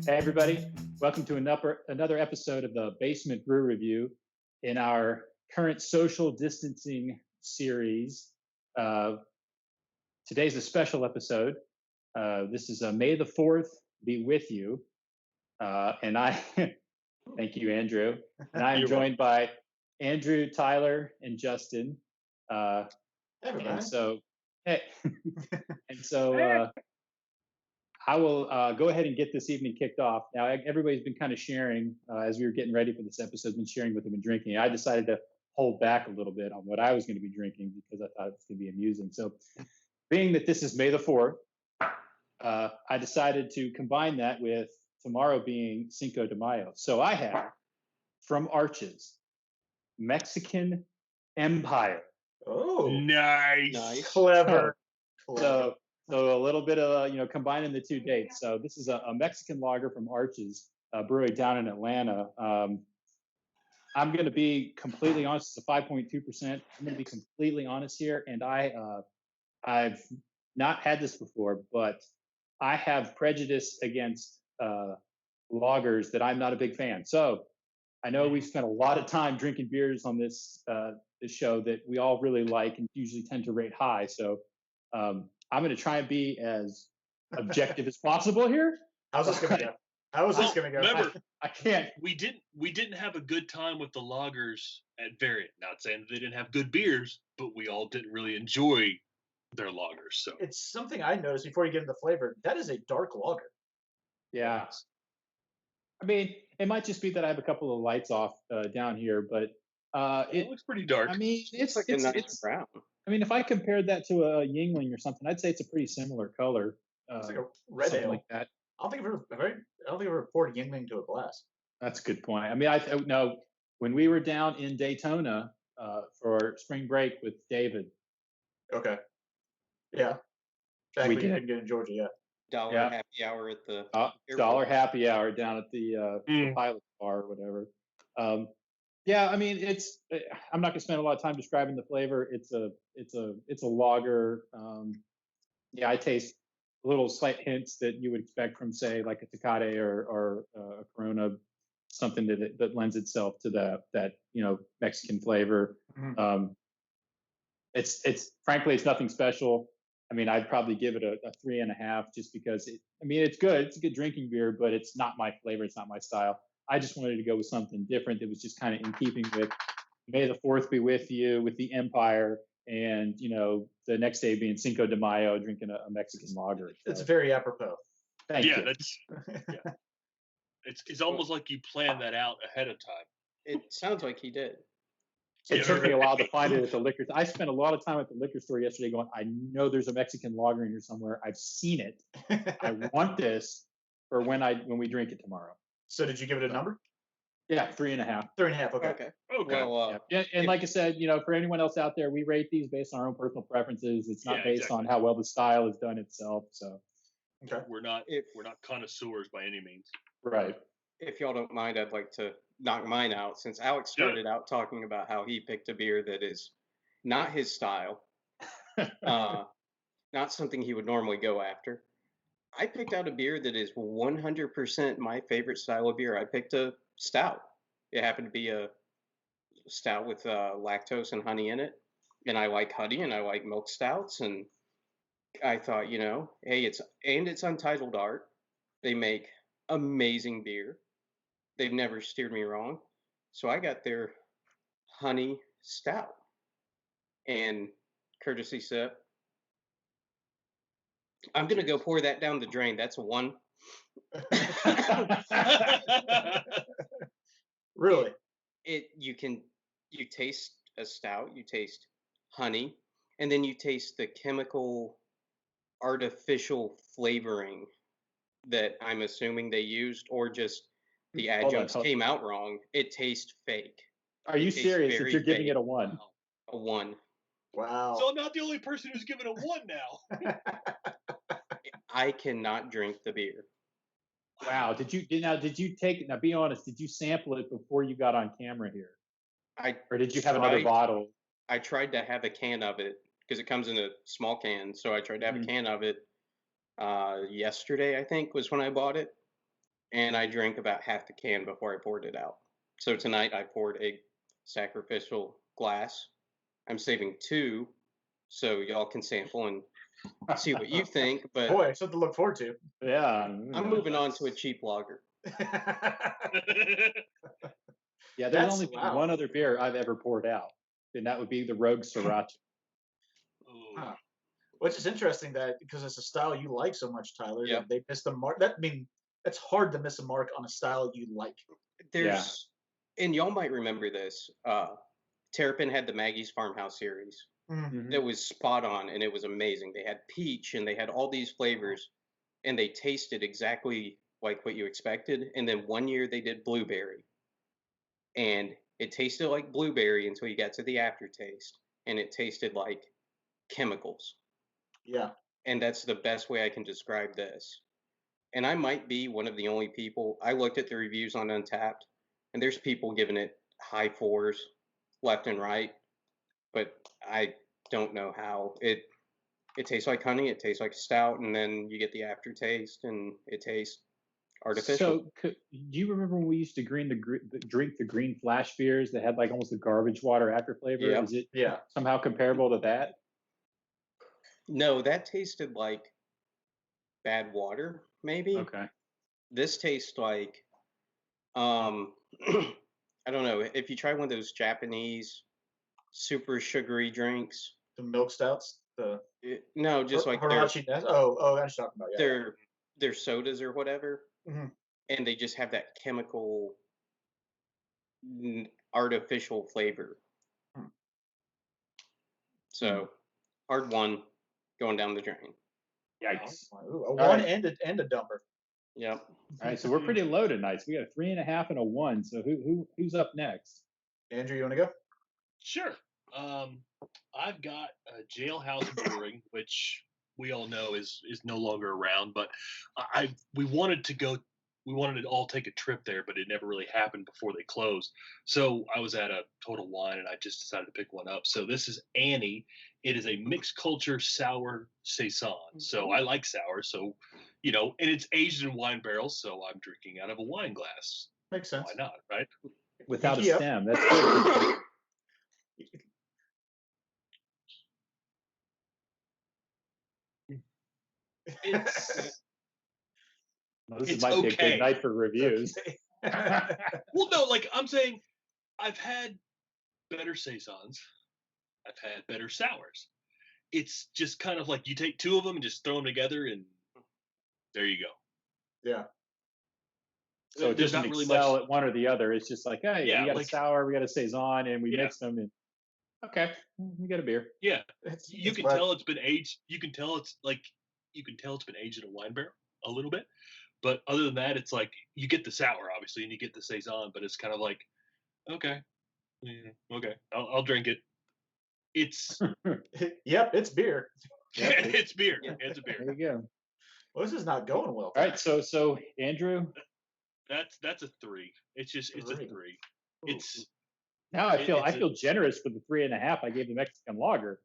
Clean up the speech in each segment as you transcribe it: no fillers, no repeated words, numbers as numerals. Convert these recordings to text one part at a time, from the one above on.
Hey, everybody. Welcome to another episode of the Basement Brew Review in our current social distancing series. Today's a special episode. This is May the 4th be with you. And I, thank you, Andrew. And I am joined by Andrew, Tyler, and Justin. And so, hey. And so, I will go ahead and get this evening kicked off. Now, everybody's been kind of sharing, as we were getting ready for this episode, been sharing what they've been drinking. I decided to hold back a little bit on what I was going to be drinking because I thought it was going to be amusing. So, being that this is May the 4th, I decided to combine that with tomorrow being Cinco de Mayo. So, I have from Arches, Mexican Empire. Oh, nice. Clever. So a little bit of, combining the two dates. So this is a Mexican lager from Arches Brewing down in Atlanta. I'm going to be completely honest. It's a 5.2%. I'm going to be completely honest here. And I've not had this before, but I have prejudice against lagers that I'm not a big fan. So I know we've spent a lot of time drinking beers on this show that we all really like and usually tend to rate high. So I'm going to try and be as objective as possible here. How's this going to go? How is this going to go? Remember, I can't. We didn't have a good time with the lagers at Variant. Not saying that they didn't have good beers, but we all didn't really enjoy their lagers. So it's something I noticed before you get into the flavor. That is a dark lager. Yeah. I mean, it might just be that I have a couple of lights off down here, but it looks pretty dark. I mean, it's like a nice brown. I mean, if I compared that to a Yingling or something, I'd say it's a pretty similar color. It's like a red ale. Like that. I don't think I've ever poured Yingling to a glass. That's a good point. I mean, I know when we were down in Daytona for spring break with David. Okay. Yeah. We didn't get in Georgia yet. Dollar happy hour at the dollar happy hour down at the Pilot Bar or whatever. Yeah, I mean, I'm not gonna spend a lot of time describing the flavor. It's a lager. I taste little slight hints that you would expect from, say, like a Tecate or a Corona, something that lends itself to that Mexican flavor. Mm-hmm. It's frankly, it's nothing special. I mean, I'd probably give it a 3.5 just because it's good. It's a good drinking beer, but it's not my flavor. It's not my style. I just wanted to go with something different that was just kind of in keeping with May the 4th be with you, with the Empire, and, the next day being Cinco de Mayo, drinking a Mexican lager. So. It's very apropos. Thank you. It's almost like you planned that out ahead of time. It sounds like he did. It took me a while to find it at the liquor. I spent a lot of time at the liquor store yesterday going, I know there's a Mexican lager in here somewhere. I've seen it. I want this for when we drink it tomorrow. So did you give it a number? Yeah, 3.5. 3.5. Okay. Well, and like I said, for anyone else out there, we rate these based on our own personal preferences. It's not based on how well the style has done itself. So, okay, we're not connoisseurs by any means. Right. If y'all don't mind, I'd like to knock mine out since Alex started out talking about how he picked a beer that is not his style, not something he would normally go after. I picked out a beer that is 100% my favorite style of beer. I picked a stout. It happened to be a stout with lactose and honey in it. And I like honey and I like milk stouts. And I thought, hey, it's Untitled Art. They make amazing beer. They've never steered me wrong. So I got their honey stout. And courtesy sip. I'm going to go pour that down the drain. That's a 1. Really? You taste a stout, you taste honey, and then you taste the chemical artificial flavoring that I'm assuming they used, or just the adjuncts came out wrong. It tastes fake. Are you serious that you're giving it a 1? Wow. A 1. Wow. So I'm not the only person who's given a 1 now. I cannot drink the beer. Wow. Did you take it? Now, be honest. Did you sample it before you got on camera here? Or did you have another bottle? I tried to have a can of it because it comes in a small can. So I tried to have a can of it yesterday, I think, was when I bought it. And I drank about half the can before I poured it out. So tonight I poured a sacrificial glass. I'm saving 2 so y'all can sample and see what you think. But Boy, something to look forward to. Yeah. I'm moving on to a cheap lager. Yeah, there's That's only been wow. one other beer I've ever poured out, and that would be the Rogue Sriracha. Huh. Which is interesting that because it's a style you like so much, Tyler, Yep. that they missed the mark. That I mean, it's hard to miss a mark on a style you like. There's, and y'all might remember this. Terrapin had the Maggie's Farmhouse series. Mm-hmm. It was spot on and it was amazing. They had peach and they had all these flavors and they tasted exactly like what you expected. And then one year they did blueberry and it tasted like blueberry until you got to the aftertaste and it tasted like chemicals. Yeah. And that's the best way I can describe this. And I might be one of the only people. I looked at the reviews on Untapped and there's people giving it high 4s left and right, but I don't know how. It tastes like honey, it tastes like stout, and then you get the aftertaste, and it tastes artificial. So, do you remember when we used to drink the green flash beers that had like almost a garbage water after flavor? Yeah. Is it Yeah. somehow comparable to that? No, that tasted like bad water, maybe. Okay. This tastes like, I don't know. If you try one of those Japanese super sugary drinks, The milk stouts. no, just like Hirachi. That's that's what you're talking about. Yeah. their sodas or whatever, Mhm. and they just have that chemical, artificial flavor. Hmm. So hard one, going down the drain. Yikes. Ooh, a All one right. and a dumper. Yep. All right, so we're pretty low tonight. So we got a 3.5 and a 1. So who's up next? Andrew, you want to go? Sure. I've got Jailhouse Brewing, which we all know is no longer around. But we wanted to all take a trip there, but it never really happened before they closed. So I was at a Total Wine, and I just decided to pick one up. So this is Annie. It is a mixed culture sour saison. So I like sour. So and it's aged in wine barrels. So I'm drinking out of a wine glass. Makes sense. Why not, right? Without a Yep. stem. That's good. It's Well, this It's might be a okay. good night for reviews. well, no, like I'm saying, I've had better saisons. I've had better sours. It's just kind of like you take 2 of them and just throw them together, and there you go. Yeah. So it There's doesn't not really excel much. at one or the other. It's just like, hey, Yeah, we got like- a sour, we got a saison, and we Yeah. mix them. And okay, we got a beer. Yeah, It's you can what- tell it's been aged. You can tell it's been aged in a wine barrel a little bit. But other than that, it's like you get the sour, obviously, and you get the saison, but it's kind of like, okay, okay, I'll drink it. It's Yep, it's beer. it's beer. Yeah. It's a beer. There you go. Well, this is not going well. All right, so Andrew, That's a 3. It's a 3. It's now I feel It's a- generous for the 3.5 I gave the Mexican lager.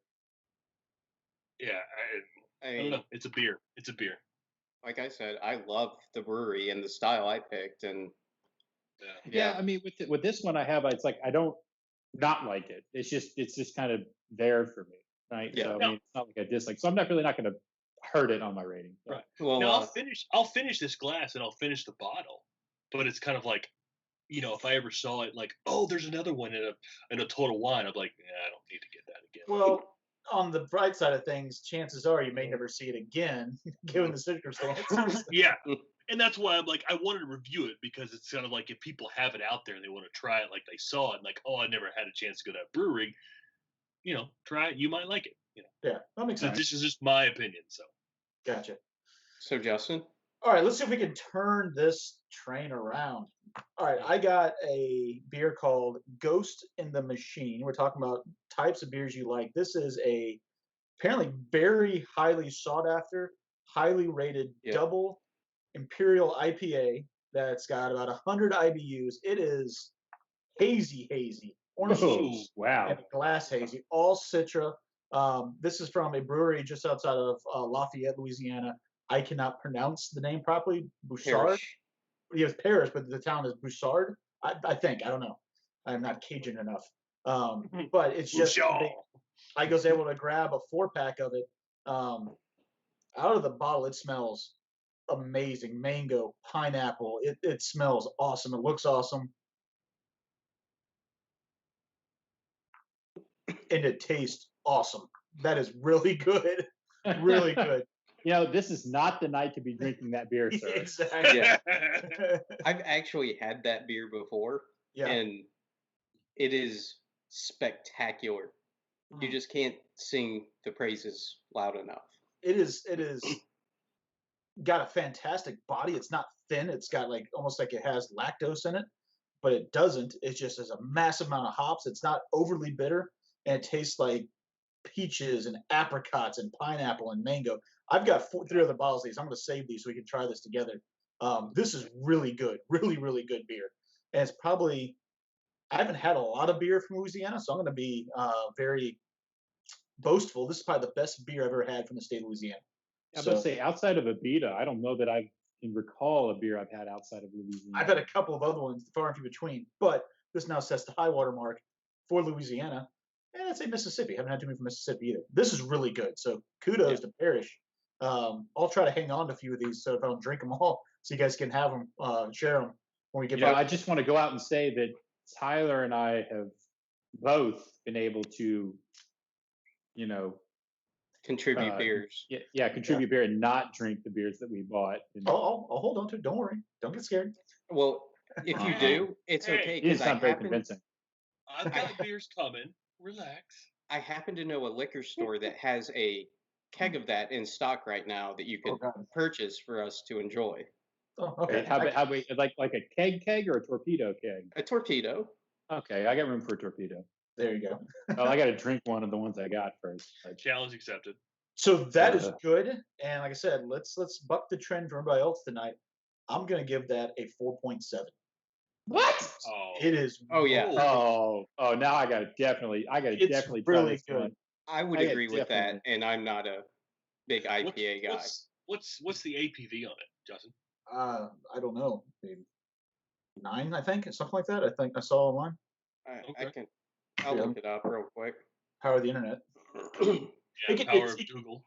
yeah. I don't I, know. It's a beer. It's a beer. like I said, I love the brewery and the style I picked, and Yeah, I mean, with this one, it's like I don't not like it. It's just kind of there for me, right? Yeah. So I mean, it's not like a dislike. So I'm not going to hurt it on my rating. So. Right. well, Now I'll finish this glass and I'll finish the bottle, but it's kind of like, if I ever saw it, like, oh, there's another one in a Total Wine, I'm like, I don't need to get that again. Well, on the bright side of things, chances are you may never see it again, given the circumstances. Yeah. And that's why I'm like, I wanted to review it because it's kind of like if people have it out there and they want to try it, like they saw it, and like, oh, I never had a chance to go to that brewery, try it. You might like it. Yeah, that makes So sense. this is just my opinion. So Gotcha. so Justin, All right, let's see if we can turn this train around. All right, I got a beer called Ghost in the Machine. We're talking about types of beers you like. This is a apparently very highly sought after, highly rated double imperial IPA that's got about 100 IBUs. It is hazy, orange juice, Wow. and glass hazy, all Citra. This is from a brewery just outside of Lafayette, Louisiana. I cannot pronounce the name properly. Bouchard. Parish. Yes, Paris, but the town is Bouchard. I think. I don't know. I'm not Cajun enough. But it's just I was able to grab a 4-pack of it. Out of the bottle, it smells amazing. Mango, pineapple. It smells awesome. It looks awesome. And it tastes awesome. That is really good. Really good. This is not the night to be drinking that beer, sir. Exactly. Yeah. I've actually had that beer before, and it is spectacular. You just can't sing the praises loud enough. It is got a fantastic body. It's not thin. It's got almost like it has lactose in it, but it doesn't. It just has a massive amount of hops. It's not overly bitter, and it tastes like peaches and apricots and pineapple and mango. I've got 3 other bottles of these. I'm going to save these so we can try this together. This is really good, really, really good beer. And it's probably, I haven't had a lot of beer from Louisiana, so I'm going to be very boastful. This is probably the best beer I've ever had from the state of Louisiana. I would say outside of Abita, I don't know that I can recall a beer I've had outside of Louisiana. I've had a couple of other ones far and few between, but this now sets the high water mark for Louisiana. And I'd say Mississippi. I haven't had too many from Mississippi either. This is really good. So kudos to Parish. I'll try to hang on to a few of these so if I don't drink them all, so you guys can have them, share them when we get back. I just want to go out and say that Tyler and I have both been able to, contribute beers. Contribute beer and not drink the beers that we bought. I'll hold on to it. Don't worry. Don't get scared. Well, if you do, it's okay. It's not very convincing. I've got beers coming. Relax. I happen to know a liquor store that has a keg of that in stock right now that you can purchase for us to enjoy. Oh, okay. How we like a keg or a torpedo keg? A torpedo. Okay, I got room for a torpedo. There you go. Well, I got to drink one of the ones I got first. Challenge accepted. So that is good. And like I said, let's buck the trend for everybody else tonight. I'm gonna give that a 4.7. What? Oh. It is. Oh yeah. Oh, now I got to definitely try really this good. one. I would agree with that, and I'm not a big IPA guy. What's the APV on it, Justin? I don't know. Maybe 9, I think, something like that. I think I saw online. I'll look it up real quick. Power of the internet. Power of Google.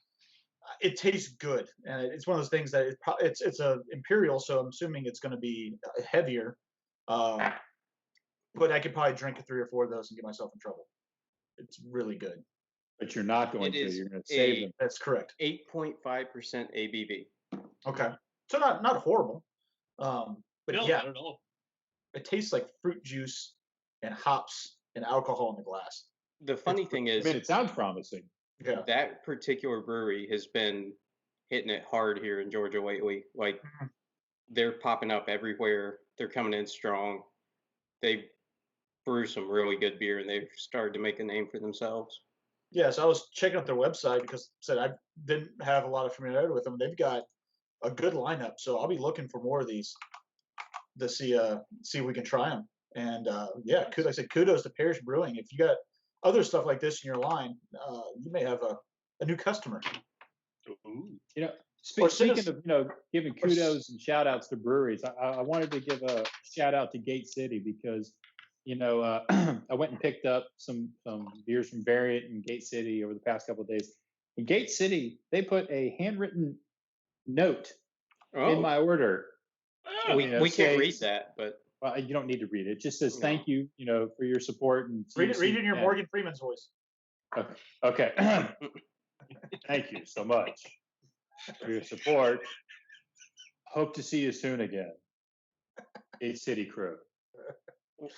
It tastes good, and it's one of those things that it's a imperial, so I'm assuming it's going to be heavier. But I could probably drink 3 or 4 of those and get myself in trouble. It's really good. But you're not going to. You're going to save them. That's correct. 8.5% ABV. Okay, so not horrible. But no, yeah, I don't know. It tastes like fruit juice and hops and alcohol in the glass. The funny thing is, it sounds promising. Yeah. That particular brewery has been hitting it hard here in Georgia lately. Like, they're popping up everywhere. They're coming in strong. They brew some really good beer, and they've started to make a name for themselves. Yeah, so I was checking out their website because I didn't have a lot of familiarity with them. They've got a good lineup, so I'll be looking for more of these to see if we can try them. And like I said, kudos to Parish Brewing. If you got other stuff like this in your line, you may have a new customer. Ooh. Speaking of giving kudos and shout outs to breweries, I wanted to give a shout out to Gate City because I went and picked up some beers from Variant and Gate City over the past couple of days. In Gate City, they put a handwritten note in my order. We can't read that, but you don't need to read it. It just says thank you, for your support and read it in your Morgan Freeman's voice. Okay. Thank you so much for your support. Hope to see you soon again. Gate City crew.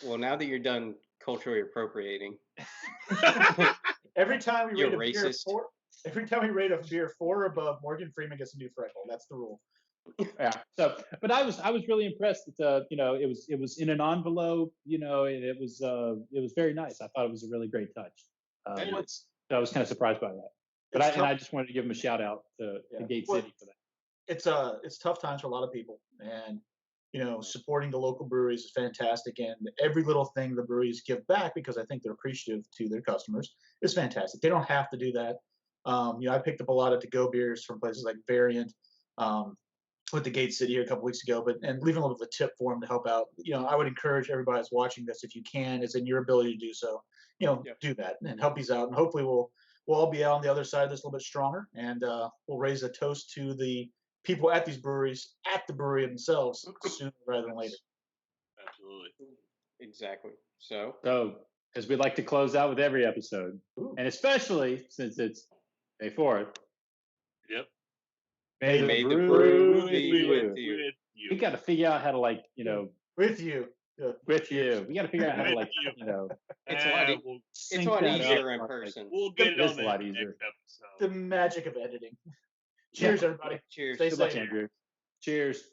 Well, now that you're done culturally appropriating, every time we rate a racist. beer every time we rate a beer 4 or above, Morgan Freeman gets a new freckle. That's the rule. Yeah. So, but I was really impressed that it was in an envelope. And it was very nice. I thought it was a really great touch. So I was kind of surprised by that. But I just wanted to give them a shout out to Gate City for that. It's tough times for a lot of people, and supporting the local breweries is fantastic, and every little thing the breweries give back, because I think they're appreciative to their customers, is fantastic. They don't have to do that. I picked up a lot of to-go beers from places like Variant, with the Gate City a couple weeks ago, and leaving a little bit of a tip for them to help out. I would encourage everybody that's watching this, if you can, it's in your ability to do so. Do that and help these out, and hopefully we'll all be out on the other side of this a little bit stronger, and we'll raise a toast to the people at these breweries, at the brewery themselves, sooner rather than later. Absolutely. Exactly. So, as we like to close out with every episode, and especially since it's May 4th. Yep. May the brew be with you. We got to figure out how to with you. Yeah. With you. We got to figure out how to it's a lot easier in person. We'll get it on a lot easier. Next episode. The magic of editing. Cheers, everybody. Cheers. Stay safe. safe. Much, Andrew. Cheers.